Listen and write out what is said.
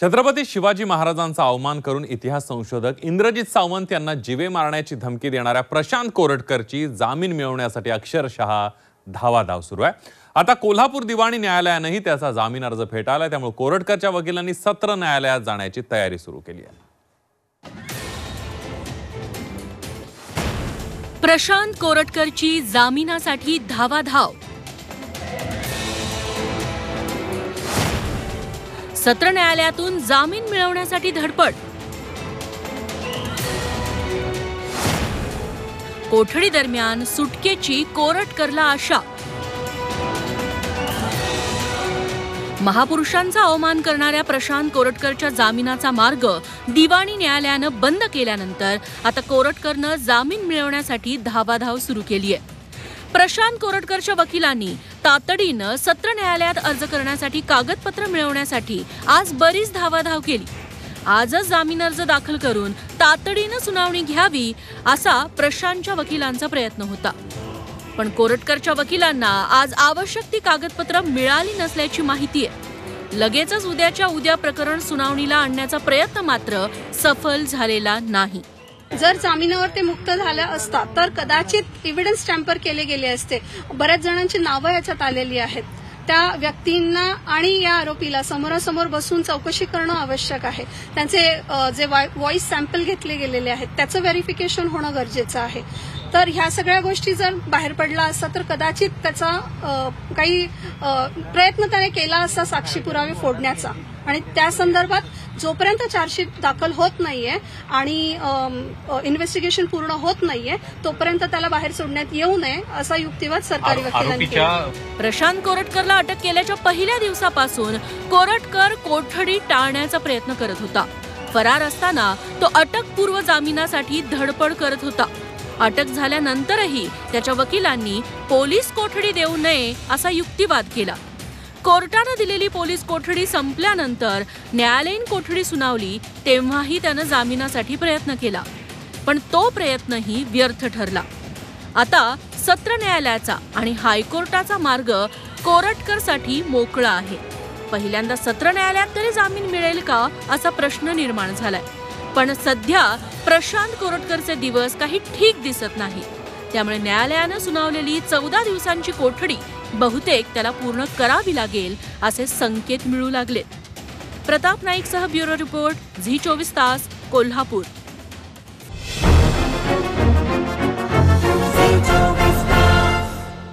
छत्रपती शिवाजी महाराजांचा अवमान करून इतिहास संशोधक इंद्रजित सावंत यांना जीवे मारण्याची धमकी देणाऱ्या प्रशांत कोरटकरची जामीन मिळवण्यासाठी अक्षरशः धावाधाव सुरू आहे। आता कोल्हापूर दिवाणी न्यायालयानेही त्याचा जामीन अर्ज फेटाळलाय, त्यामुळे कोरटकरच्या वकिलांनी सत्र न्यायालयात जाण्याची तयारी सुरू केली आहे। प्रशांत कोरटकरची जामिनासाठी धावाधाव। सत्र न्यायालयातून जामीन मिळवण्यासाठी धडपड। कोठडी दरम्यान सुटकेची कोरटकरला आशा। महापुरुषांचा अवमान करणाऱ्या प्रशांत कोरटकरच्या जामिनाचा मार्ग दिवाणी न्यायालयानं बंद केल्यानंतर आता कोरटकरनं जामीन मिळवण्यासाठी धावाधाव सुरू केली आहे। प्रशांत कोरटकरच्या वकिलांनी तातडीनं सत्र न्यायालयात अर्ज करण्यासाठी कागदपत्र मिळवण्यासाठी आज बरीच धावाधाव केली। आजच जामीन अर्ज दाखल करून तातडीनं सुनावणी घ्यावी असा प्रशांतच्या वकिलांचा प्रयत्न होता, पण कोरटकरच्या वकिलांना आज आवश्यक ती कागदपत्र मिळाली नसल्याची माहिती आहे। लगेचच उद्याच्या उद्या प्रकरण सुनावणीला आणण्याचा प्रयत्न मात्र सफल झालेला नाही। जर जामिनावर ते मुक्त झाले असता तर कदाचित एव्हिडन्स टॅम्पर केले गेले असते। बऱ्याच जणांची नावं याच्यात आलेली आहेत। त्या व्यक्तींना आणि या आरोपीला समोरासमोर बसून चौकशी करणं आवश्यक आहे। त्यांचे जे व्हॉइस सॅम्पल घेतले गेलेले आहेत त्याचं व्हेरिफिकेशन होणं गरजेचं आहे। तर ह्या सगळ्या गोष्टी जर बाहेर पडला असता तर कदाचित त्याचा काही प्रयत्न त्याने केला असता साक्षी पुरावे फोडण्याचा, आणि त्या संदर्भात जोपर्यंत चार्जशीट दाखल होत नाहीये आणि इन्व्हेस्टिगेशन पूर्ण होत नाहीये तोपर्यंत त्याला बाहेर सोडण्यात येऊ नये असा युक्तिवाद सरकारी वकिलांनी केला। प्रशांत कोरटकरला अटक केल्याच्या पहिल्या दिवसापासून कोरटकर कोठडी टाळण्याचा प्रयत्न करत होता। फरार असताना तो अटकपूर्व जामिनासाठी धडपड करत होता। अटक झाल्यानंतरही त्याच्या वकिलांनी पोलीस कोठडी देऊ नये असा युक्तिवाद केला। कोर्टाने दिलेली पोलीस कोठडी संपल्यानंतर न्यायालयीन कोठडी सुनावली तेव्हाही त्यानं जामिनासाठी प्रयत्न केला, पण तो प्रयत्नही व्यर्थ ठरला। आता सत्र न्यायालयाचा आणि हायकोर्टाचा मार्ग कोरटकरसाठी मोकळा आहे। पहिल्यांदा सत्र न्यायालयात तरी जामीन मिळेल का असा प्रश्न निर्माण झालाय, पण सध्या प्रशांत कोरटकरचे दिवस काही ठीक दिसत नाही। त्यामुळे न्यायालयानं सुनावलेली 14 दिवसांची कोठडी बहुतेक त्याला पूर्ण करावी लागेल असे संकेत मिळू लागलेत। प्रताप नाईकसह ब्युरो रिपोर्ट झी 24 तास, कोल्हापूर।